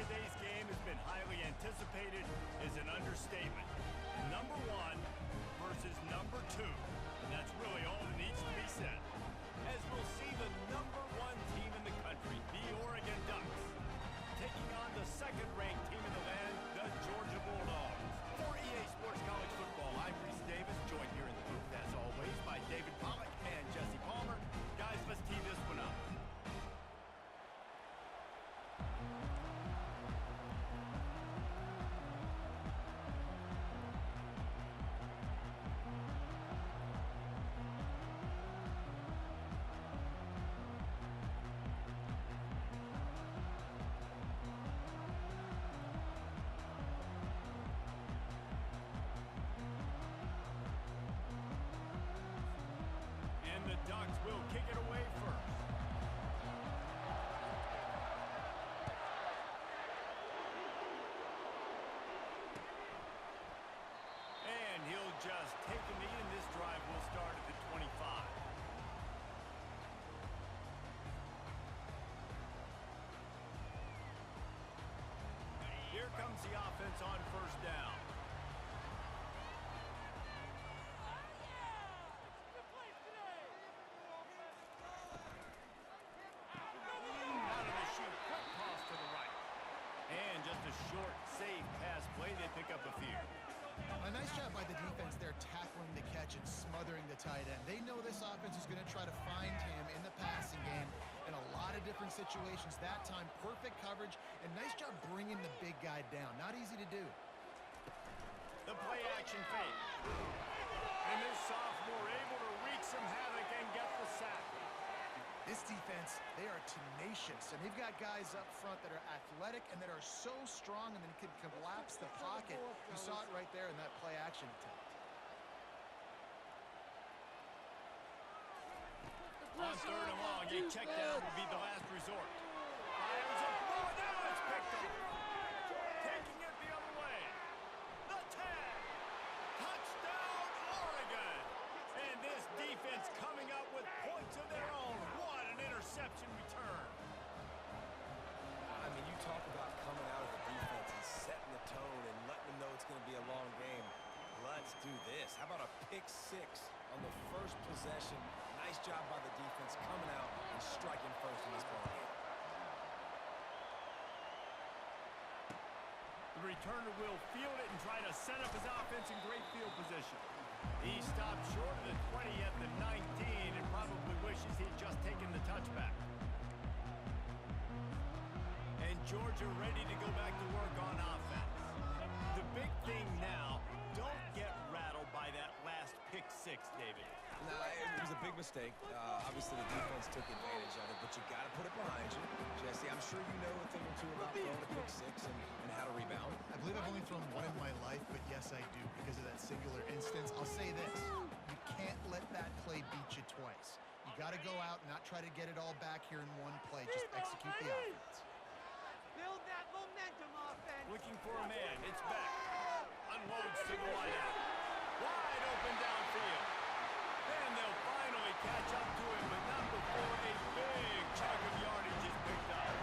today's game has been highly anticipated is an understatement. Number 1 versus number 2. And that's really all that needs to be said. As we'll see the number 1 team in the country, the Oregon Ducks, taking on the second-ranked team in the land, the Georgia Bulldogs. For EA Sports College Football, I'm Reese Davis, joined here in the booth, as always, by David Pollack and Jesse Palmer. Guys, let's tee this one up. Ducks will kick it away first. And he'll just take a knee, and this drive will start at the 25. Here comes the offense on first down. And just a short, safe pass play. They pick up a few. A nice job by the defense there tackling the catch and smothering the tight end. They know this offense is going to try to find him in the passing game in a lot of different situations. That time, perfect coverage, and nice job bringing the big guy down. Not easy to do. The play-action fake. And this sophomore able to wreak some havoc and get the sack. This defense, they are tenacious, and they've got guys up front that are athletic and that are so strong and then can collapse the pocket. You saw it right there in that play-action attempt. On third and long, a check down will be the last resort. Fires it. Oh, now it's picked up. Taking it the other way. The tag. Touchdown, Oregon. And this defense coming up with points of their own. What an interception return. I mean, you talk about coming out of the defense and setting the tone and letting them know it's going to be a long game. Let's do this. How about a pick six on the first possession? Nice job by the defense coming out and striking first in this ball game. The returner will field it and try to set up his offense in great field position. He stopped short of the 20 at the 19 and probably wishes he'd just taken the touchback. And Georgia ready to go back to work on offense. The big thing now, don't get rattled by that last pick six, David. No, it was a big mistake. Obviously, the defense took advantage of it, but you got to put it behind you. Jesse, I'm sure you know a thing or two about throwing a pick six and how to rebound. I believe I've only thrown one in my life, but yes, I do because of that singular instance. I'll say this. You can't let that play beat you twice. You got to go out and not try to get it all back here in one play. Just execute the offense. Build that momentum offense. Looking for a man. It's back. Unloads to the wideout. Wide open downfield. Then they'll finally catch up to him, but not before a big chunk of yardage is picked up.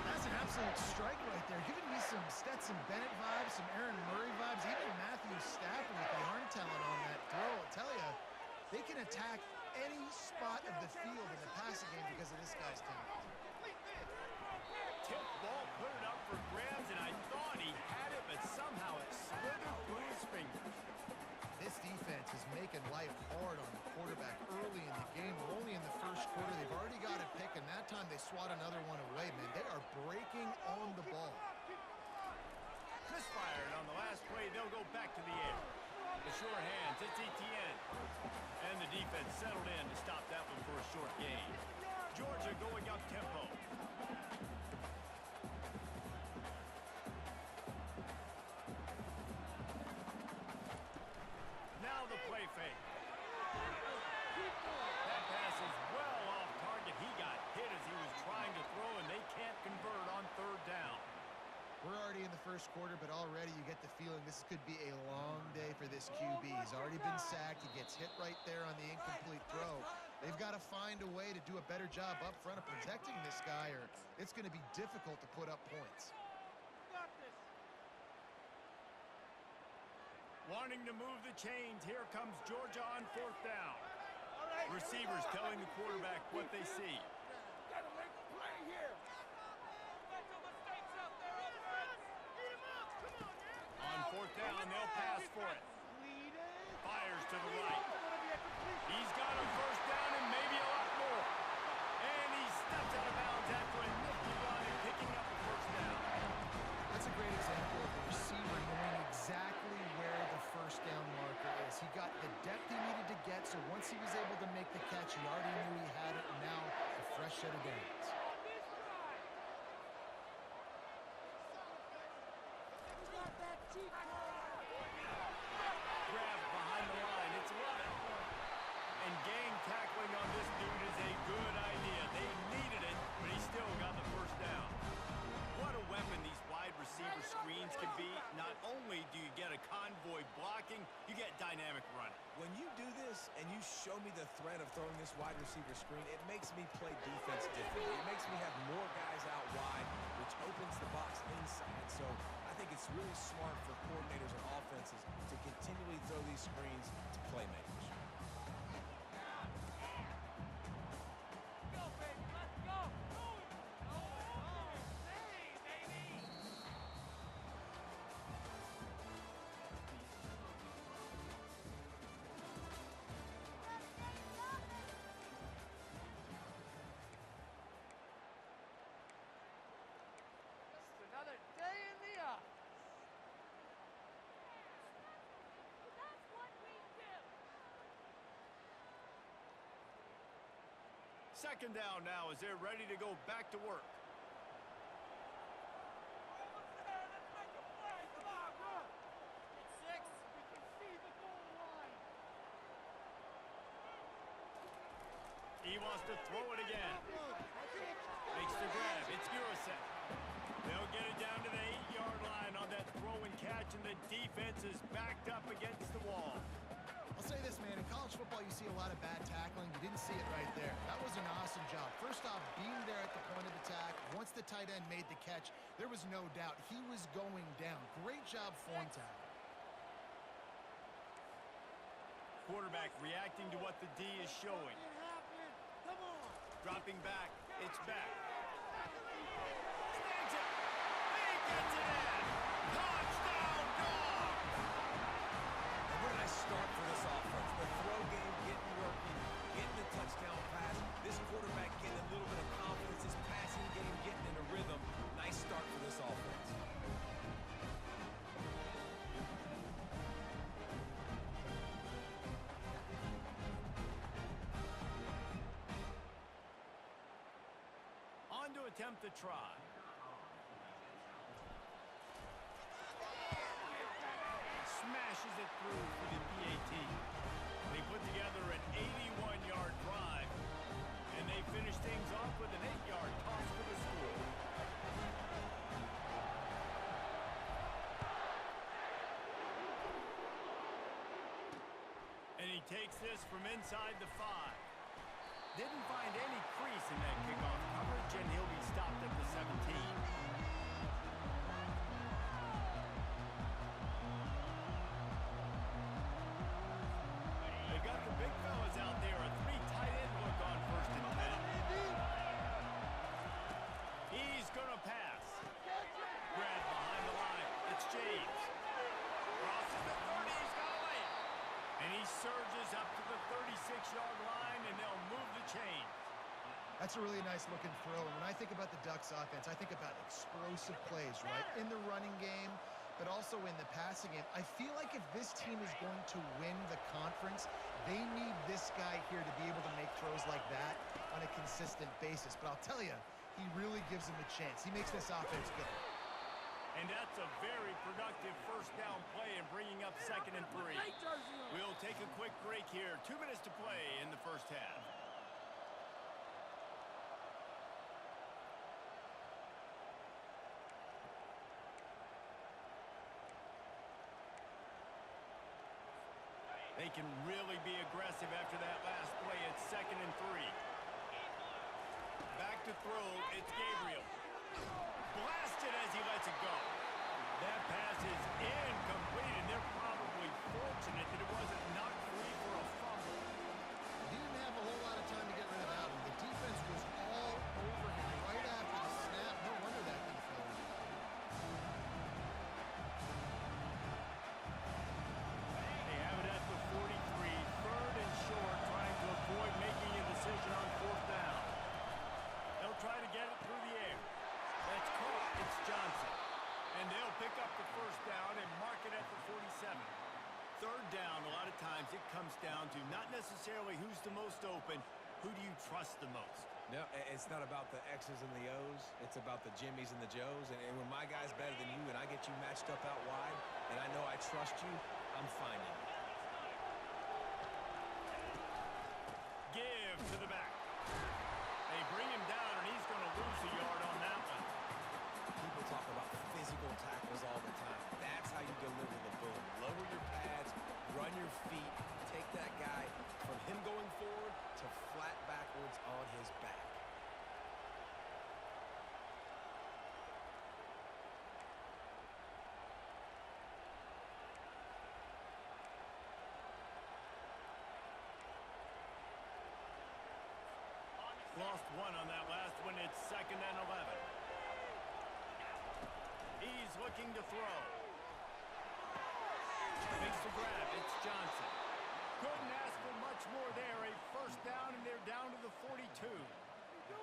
That's an absolute strike right there. Giving me some Stetson Bennett vibes, some Aaron Murray vibes, even Matthew Stafford with the arm talent on that throw. I'll tell you, they can attack any spot of the field in the passing game because of this guy's talent. Tip ball, put it up for grabs, and I thought he had it, but somehow it slithered through his fingers. This defense is making life hard on the quarterback early in the game. We're only in the first quarter. They've already got a pick, and that time they swat another one away, man. They are breaking on the ball. Misfired on the last play. They'll go back to the air. The sure hands. It's Etienne. And the defense settled in to stop that one for a short gain. Georgia going up tempo. Now the play fake. That pass is well off target. He got hit as he was trying to throw, and they can't convert on third down. We're already in the first quarter, but already you get the feeling this could be a long day for this QB. He's already been sacked. He gets hit right there on the incomplete throw. They've got to find a way to do a better job up front of protecting this guy, or it's going to be difficult to put up points. Wanting to move the chains, here comes Georgia on 4th down. Receivers telling the quarterback what they see. Gotta make a play here. Mental mistakes out there, offense. Eat him up. Come on, man. On 4th down, they'll pass for it. Fires to the right. He's got a 1st down and maybe a lot more. And he steps out of bounds after a nifty run and picking up a 1st down. That's a great example of the receiver knowing exactly where the 1st down marker is. He got the depth he needed to get, so once he was able to make the catch, he already knew he had it, and now a fresh set of downs. Grab behind the line. It's 11. And gang tackling on this dude is a good idea. They needed it, but he still got the 1st down. What a weapon these wide receiver screens can be. Not only do you get a convoy blocking, you get dynamic running. When you do this and you show me the threat of throwing this wide receiver screen, it makes me play defense differently. It makes me have more guys out wide, which opens the box inside. So I think it's really smart for coordinators and offenses to continually throw these screens to playmakers. Go, baby. Let's go. Hey, baby. Just another day in the office. That's what we do. 2nd down now as they're ready to go back to work. Almost there. Let's make a play. Come on, run. It's 6. We can see the goal line. He wants to throw it again. Makes the grab. It's Urasek. They'll get it down to the 8-yard line on that throw and catch, and the defense is backed up against the wall. I'll say this, man, in college football you see a lot of bad tackling. You didn't see it right there. That was an awesome job. First off, being there at the point of attack, once the tight end made the catch, there was no doubt he was going down. Great job form tackle. Quarterback reacting to what the D is showing. Come on. Dropping back. It's back. Stands up. He gets it in. Touchdown, Dogs! And where did I start for this offense? The throw game getting working, getting the touchdown pass. This quarterback getting a little bit of confidence. This passing game getting in a rhythm. Nice start for this offense. On to attempt the try. Smashes it through for the PAT. They put together an 81-yard drive, and they finish things off with an 8-yard toss for the score. And he takes this from inside the 5. Didn't find any crease in that kickoff coverage, and he'll be stopped at the 17. They got the big fellas out there. A 3 tight end look on 1st and 10. He's going to pass. Grab behind the line. It's James. Crosses the 30. He's got a lane. And he surges up to the 36-yard line, and they'll move the chain. That's a really nice looking throw. And when I think about the Ducks offense, I think about explosive plays, right? In the running game, but also in the passing game. I feel like if this team is going to win the conference, they need this guy here to be able to make throws like that on a consistent basis. But I'll tell you, he really gives them a chance. He makes this offense good. And that's a very productive 1st down play and bringing up 2nd and 3. We'll take a quick break here. 2 minutes to play in the 1st half. They can really be aggressive after that last play. It's 2nd and 3. Back to throw. It's Gabriel. Blasted as he lets it go. That pass is incomplete, and they're probably pick up the first down and mark it at the 47. Third down, a lot of times it comes down to not necessarily who's the most open, who do you trust the most? No, it's not about the X's and the O's. It's about the Jimmies and the Joes. And when my guy's better than you and I get you matched up out wide and I know I trust you, I'm finding you. Give to the back. They bring him down, and he's going to lose a yard on that one. People talk about physical tackles all the time. That's how you deliver the boom. Lower your pads, run your feet, take that guy from him going forward to flat backwards on his back. Lost one on that last one. It's 2nd and 11. He's looking to throw. Makes the grab. It's Johnson. Couldn't ask for much more there. A first down, and they're down to the 42.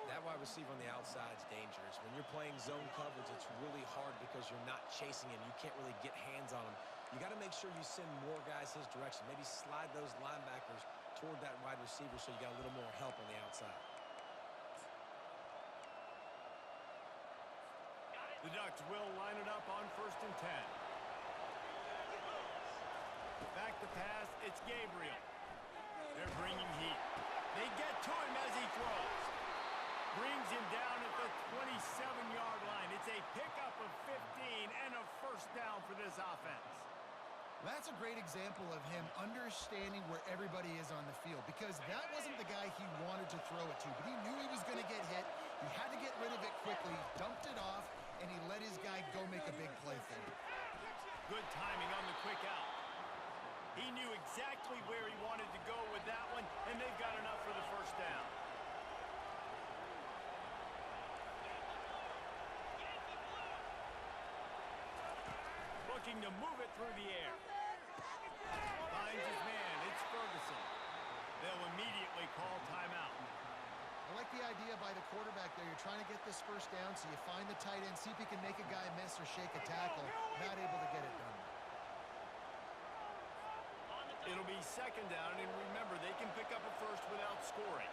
That wide receiver on the outside is dangerous. When you're playing zone coverage, it's really hard because you're not chasing him. You can't really get hands on him. You got to make sure you send more guys his direction. Maybe slide those linebackers toward that wide receiver so you got a little more help on the outside. The Ducks will line it up on 1st and 10. Back to pass, it's Gabriel. They're bringing heat. They get to him as he throws. Brings him down at the 27-yard line. It's a pickup of 15 and a first down for this offense. That's a great example of him understanding where everybody is on the field, because that wasn't the guy he wanted to throw it to, but he knew he was going to get hit. He had to get rid of it quickly, dumped it off, and he let his guy go make a big play for him. Good timing on the quick out. He knew exactly where he wanted to go with that one, and they've got enough for the first down. Looking to move it through the air. Finds his man. It's Ferguson. They'll immediately call timeout. I like the idea by the quarterback there. You're trying to get this first down, so you find the tight end, see if he can make a guy miss or shake a tackle. Not able to get it done. It'll be 2nd down, and remember, they can pick up a first without scoring.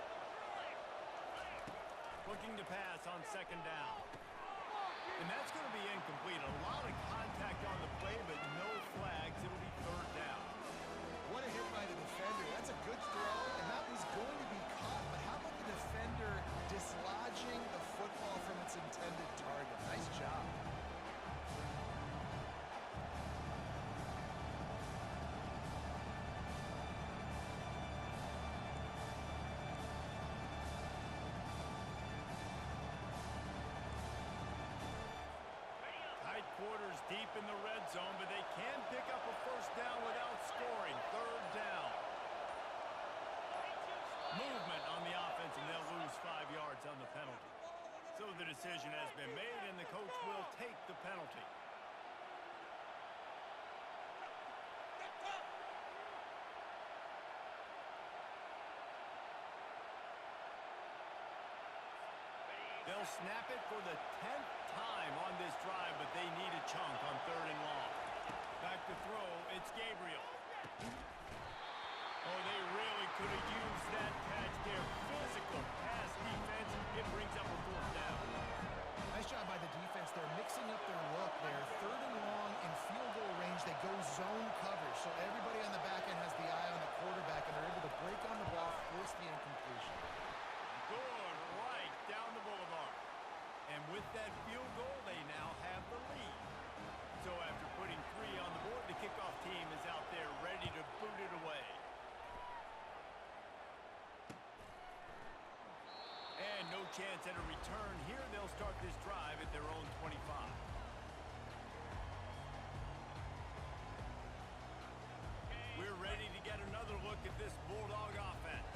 Looking to pass on 2nd down. And that's going to be incomplete. A lot of contact on the play, but no flags. It'll be 3rd down. What a hit by the defender. That's a good throw, and that was going to be caught. But how about the defender dislodging the football from its intended target? Nice job. Tight quarters deep in the red zone, but they can pick up a first down without scoring. 3rd down. Movement on the offense, and they'll lose 5 yards on the penalty. So the decision has been made, and the coach will take the penalty. They'll snap it for the 10th time on this drive, but they need a chunk on 3rd and long. Back to throw, it's Gabriel. Oh, they really could have used that catch there. Physical pass defense. It brings up a 4th down. Nice job by the defense. They're mixing up their look there. 3rd and long in field goal range. They go zone coverage, so everybody on the back end has the eye on the quarterback, and they're able to break on the ball, force the incompletion. Good right down the boulevard. And with that field goal, they now have the lead. So after putting 3 on the board, the kickoff team is out there ready to boot it away. And no chance at a return here. They'll start this drive at their own 25. We're ready to get another look at this Bulldog offense.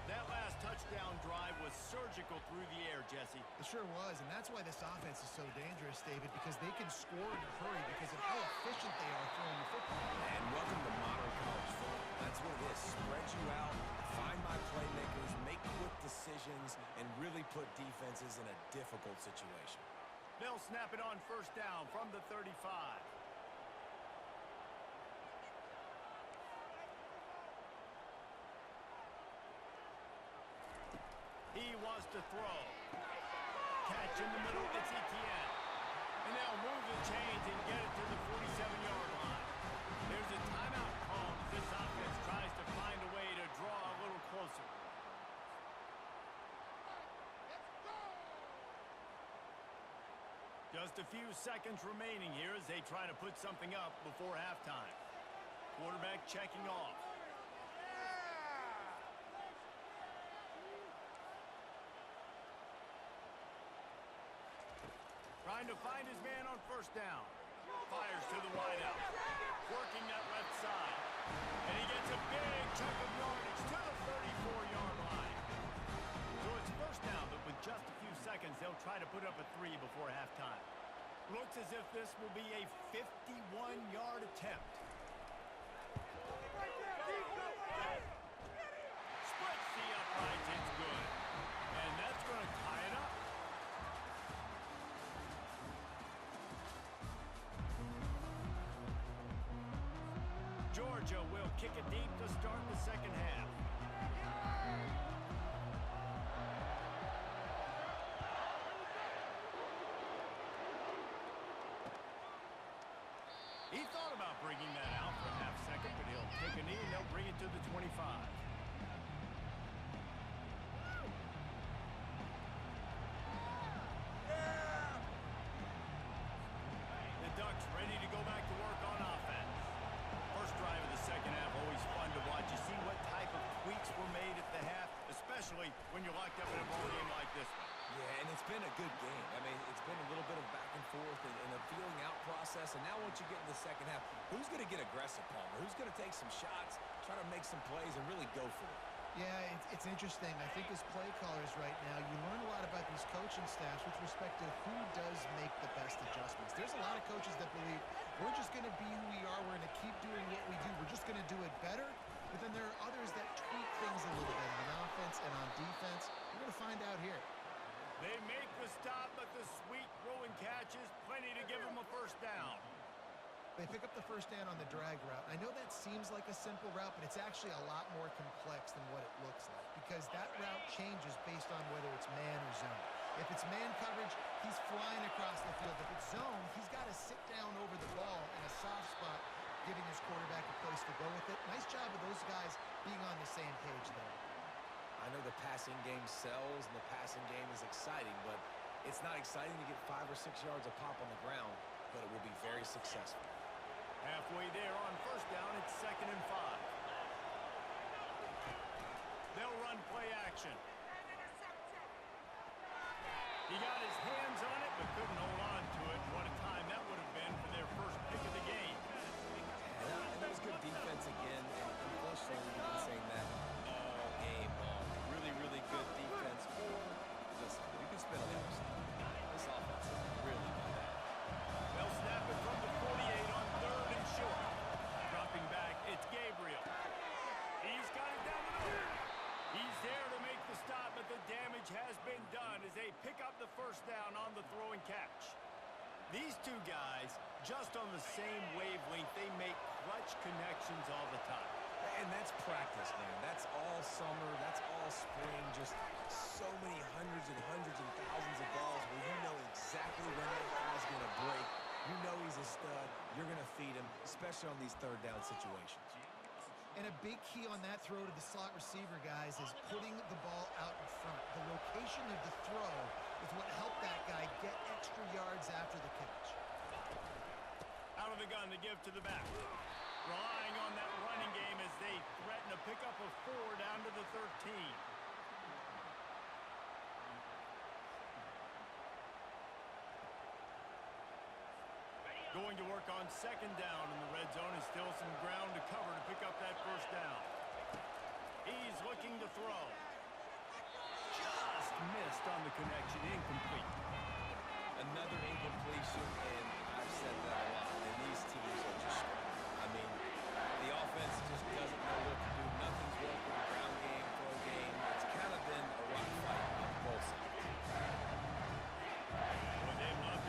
That last touchdown drive was surgical through the air, Jesse. It sure was, and that's why this offense is so dangerous, David, because they can score in a hurry because of how efficient they are throwing the football. And welcome to modern college football. That's what it is. Spread you out, find my playmakers, make quick decisions, and really put defenses in a difficult situation. They'll snap it on first down from the 35. He wants to throw. Catch in the middle, it's Etienne. And they'll move the chains and get it to the 47-yard line. There's a timeout called as this offense tries to find a way to draw a little closer. Just a few seconds remaining here as they try to put something up before halftime. Quarterback checking off. Trying to find his man on first down. Fires to the wideout. Working that left side. And he gets a big chunk of yardage to the 34-yard line. So it's first down, but with just a few seconds, they'll try to put up a 3 before halftime. Looks as if this will be a 51-yard attempt. Splits the uprights, it's good. And that's going to tie it up. Georgia will kick it deep to start the second half. He thought about bringing that out for a half second, but he'll take a knee and they'll bring it to the 25. The Ducks ready to go back to work on offense. First drive of the second half, always fun to watch. You see what type of tweaks were made at the half, especially when you're locked up in a ball game like this one. Yeah, and it's been a good game. I mean, it's been a little bit of back and forth and a feeling out process. And now once you get in the second half, who's going to get aggressive, Palmer? Who's going to take some shots, try to make some plays, and really go for it? Yeah, it's interesting. I think as play callers right now, you learn a lot about these coaching staffs with respect to who does make the best adjustments. There's a lot of coaches that believe we're just going to be who we are. We're going to keep doing what we do. We're just going to do it better. But then there are others that tweak things a little bit on offense and on defense. We're going to find out here. They make the stop, but the sweet throw and catch is plenty to give them a first down. They pick up the first down on the drag route. I know that seems like a simple route, but it's actually a lot more complex than what it looks like because that route changes based on whether it's man or zone. If it's man coverage, he's flying across the field. If it's zone, he's got to sit down over the ball in a soft spot, giving his quarterback a place to go with it. Nice job of those guys being on the same page there. I know the passing game sells and the passing game is exciting, but it's not exciting to get 5 or 6 yards a pop on the ground, but it will be very successful. Halfway there on first down, it's 2nd and 5. They'll run play action. He got his hands on it, but couldn't hold on to it. What a time that would have been for their first pick of the game. And that was good defense again. And unfortunately, we've been saying that all game long. Really, really good defense. Or, listen, you can spin on the other side. This offense has really been bad. They'll snap it from the 48 on 3rd and short. Dropping back, it's Gabriel. He's got it down the middle. He's there to make the stop, but the damage has been done as they pick up the first down on the throw and catch. These two guys, just on the same wavelength, they make clutch connections all the time. And that's practice, man. That's all summer. That's all spring. Just so many hundreds and thousands of balls where you know exactly when that ball's going to break. You know he's a stud. You're going to feed him, especially on these third down situations. And a big key on that throw to the slot receiver, guys, is putting the ball out in front. The location of the throw is what helped that guy get extra yards after the catch. Out of the gun to give to the back. Relying on that running game as they threaten to pick up a 4 down to the 13. Going to work on 2nd down in the red zone is still some ground to cover to pick up that first down. He's looking to throw. Just missed on the connection, incomplete. Another incompletion, and I've said that a lot, and these teams are just scrambling. I mean, the offense just doesn't know what to do. Nothing's working. Ground game, throw game. It's kind of been a rock fight on both sides. Well, they've not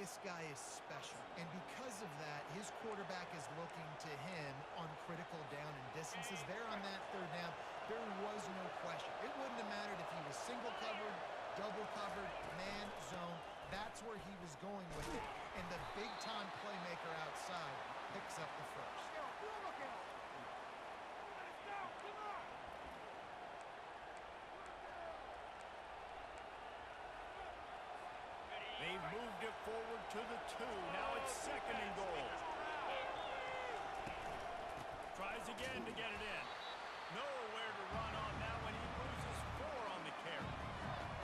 This guy is special, and because of that, his quarterback is looking to him on critical down and distances. There on that third down, there was no question. It wouldn't have mattered if he was single covered, double covered, man, zone. That's where he was going with it. And the big-time playmaker outside picks up the first. They've moved it forward to the 2. Now it's 2nd and goal. Tries again to get it in. Nowhere to run on that one. He loses 4 on the carry.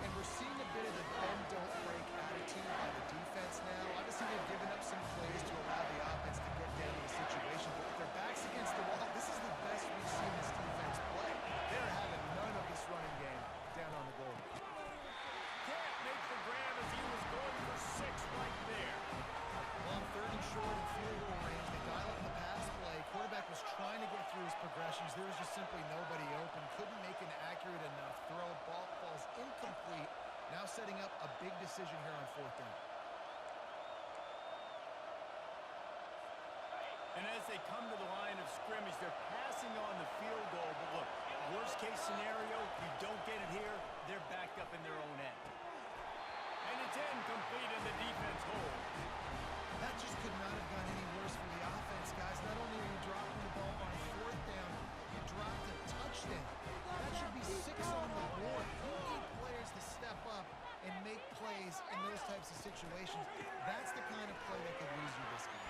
And we're seeing a bit of the bend, don't break attitude by the defense now. Obviously, they've given up some plays to allow the offense to get down to the situation. But with their backs against the wall, this is the best we've seen this defense play. They're having none of this running game down on the goal. Can't make the grab as he was going for 6 right there. On 3rd and short and field goal range, they dial up the pass play. Quarterback was trying to get through his progressions. There was just simply nobody open. Couldn't make an accurate enough throw. Ball falls incomplete. Now setting up a big decision here on 4th down. And as they come to the line of scrimmage, they're passing on the field goal. But look, worst case scenario, you don't get it here, they're backed up in their own end. And it's incomplete and the defense holds. That just could not have gone any worse for the offense, guys. Not only are you dropping the ball on 4th down, you dropped a touchdown. That should be 6 on the board. You need players to step up and make plays in those types of situations. That's the kind of play that could lose you this game.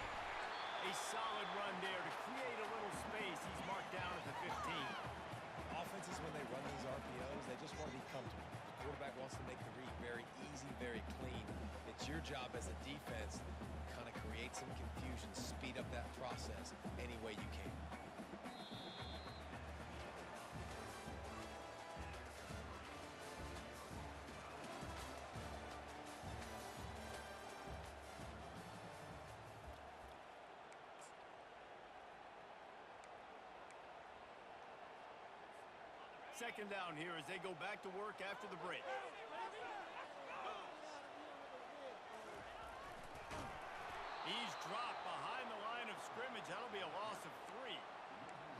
A solid run there to create a little space. He's marked down at the 15. Offenses, when they run these RPOs, they just want to be comfortable. The quarterback wants to make the read very easy, very clean. It's your job as a defense to kind of create some confusion, speed up that process any way you can. Second down here as they go back to work after the break. He's dropped behind the line of scrimmage. That'll be a loss of 3.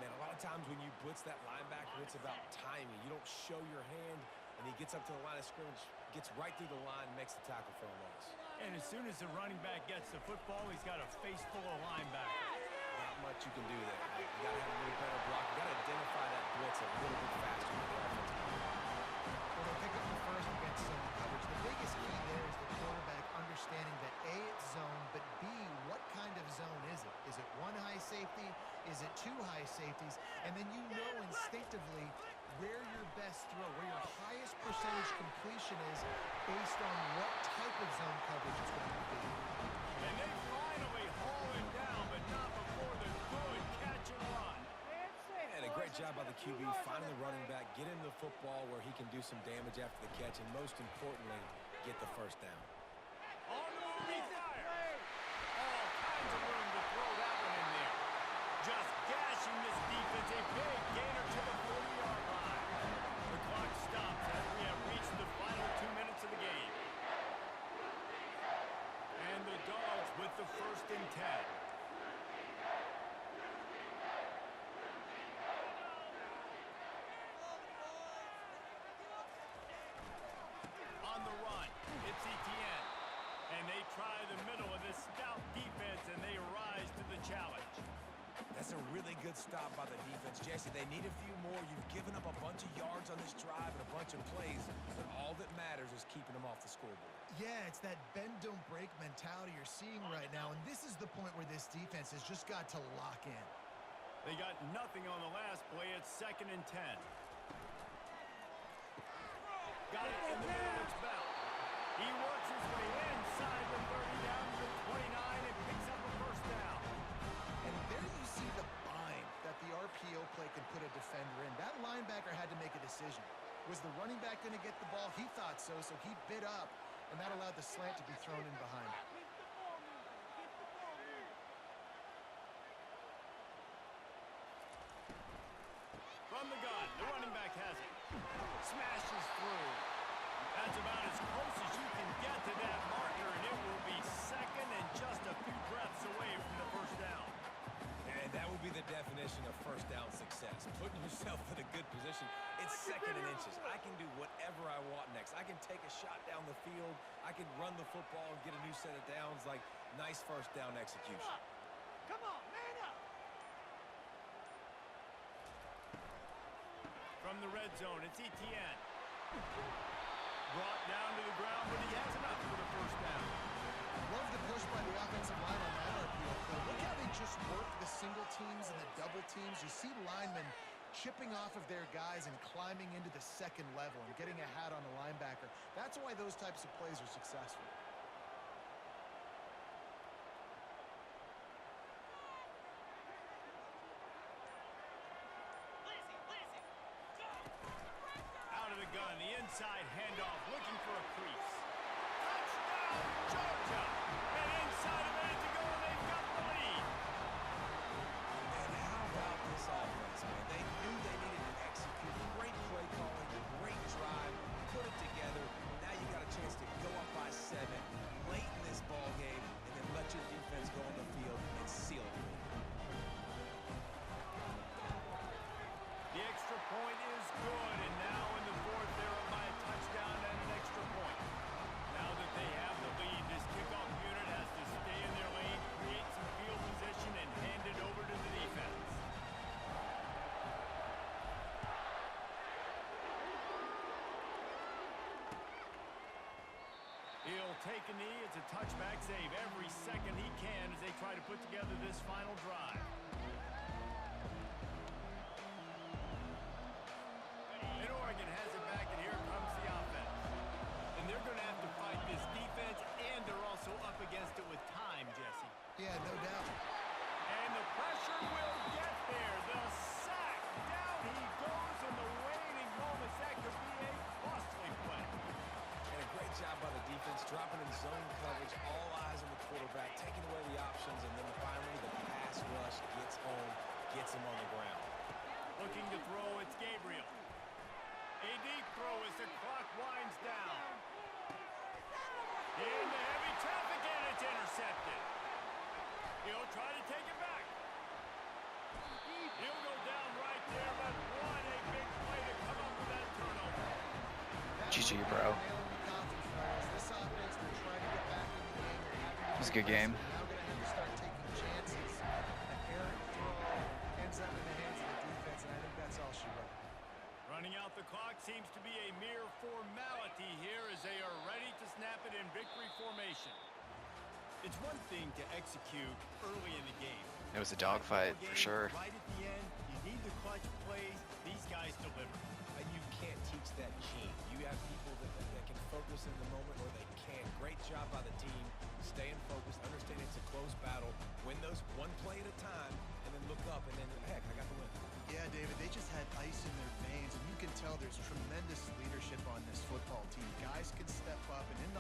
Man, a lot of times when you blitz that linebacker, it's about timing. You don't show your hand, and he gets up to the line of scrimmage, gets right through the line, makes the tackle for a loss. And as soon as the running back gets the football, he's got a face full of linebackers. Not much you can do there. You got to have a little better block. You got to identify that blitz a little bit faster than the offensive line. Well, they pick up the first against zone coverage. The biggest key there is the quarterback understanding that A, it's zone, but B, what kind of zone is it? Is it 1 high safety? Is it 2 high safeties? And then you know instinctively where your best throw, where your highest percentage completion is based on what type of zone coverage it's going to be. And they finally haul him down, but not before the good catch and run. And a great job by the QB, finding the running back, get him the football where he can do some damage after the catch, and most importantly, get the first down. On the move, he fires. All kinds of room to throw that one in there. Just gashing this defense, a big gainer to the 40-yard line. The clock stops as we have reached the final 2 minutes of the game. And the Dogs with the 1st and 10. On the run, it's Etienne. And they try the middle of this stout defense, and they rise to the challenge. That's a really good stop by the defense. Jesse, they need a few more. You've given up a bunch of yards on this drive and a bunch of plays, but all that matters is keeping them off the scoreboard. Yeah, it's that bend, don't break mentality you're seeing right now, and this is the point where this defense has just got to lock in. They got nothing on the last play. It's 2nd and 10. Got it in the middle. It's Bell. He works his way inside the 30 down to the 29 and picks up a first down. And there you see the bind that the RPO play can put a defender in. That linebacker had to make a decision. Was the running back going to get the ball? He thought so, so he bit up, and that allowed the slant to be thrown in behind. From the gun, the running back has it. Smashes through. That's about as close as you can get to that marker, and it will be second and just a few breaths away from the first down. And that would be the definition of first down success. Putting yourself in a good position. It's second and inches. I can do whatever I want next. I can take a shot down the field. I can run the football and get a new set of downs. Like, nice first down execution. Come on, man up! From the red zone, it's Etienne. Brought down to the ground, but he has enough for the first down. Love the push by the offensive line on that RPO play. Look how they just work the single teams and the double teams. You see linemen chipping off of their guys and climbing into the second level and getting a hat on the linebacker. That's why those types of plays are successful. Out of the gun, the inside handoff, looking for a crease. Touchdown, Georgia! And inside a minute to go, and they've got the lead. And how about this offense, man? They knew they needed to execute. Great play calling, great drive, put it together. Now you got a chance to go up by 7 late in this ball game, and then let your defense go on the field and seal it. The extra point is good, and now in the fourth, they're up by a touchdown and an extra point. Now that they have the lead, this kickoff unit has to stay in their lane, create some field position, and hand it over to the defense. He'll take a knee. It's a touchback save every second he can as they try to put together this final drive. And Oregon has it back, and here comes the offense. And they're going to have to fight this defense, and they're also up against it with time, Jesse. Yeah, no doubt. And the pressure will get there. The sack. Down he goes in the waning moments. That could be a costly play. And a great job by the defense, dropping in zone coverage, all eyes on the quarterback, taking away the options, and then finally the pass rush gets home, gets him on the ground. Looking to throw, it's Gabriel. A deep throw as the clock winds down. Into heavy traffic, and it's intercepted. He'll try to take it back. He'll go down right there, but what a big play to come up with that turnover. GG, bro. This offense, they're trying to get back in the game. They're having It was a good game. Now going to have to start taking chances. An errant throw ends up in the hands of the defense, and I think that's all she wrote. Running out the clock seems to be a mere formality here as they are ready to snap it in victory formation. It's one thing to execute early in the game. It was a dogfight for sure. Right at the end, you need the clutch plays. These guys deliver. And you can't teach that gene. You have people that can focus in the moment or they can't. Great job by the team, staying focused, understanding it's a close battle, win those one play at a time, and then look up and then, heck, I got the win. Yeah, David, they just had ice in their veins, and you can tell there's tremendous leadership on this football team. Guys can step up, and in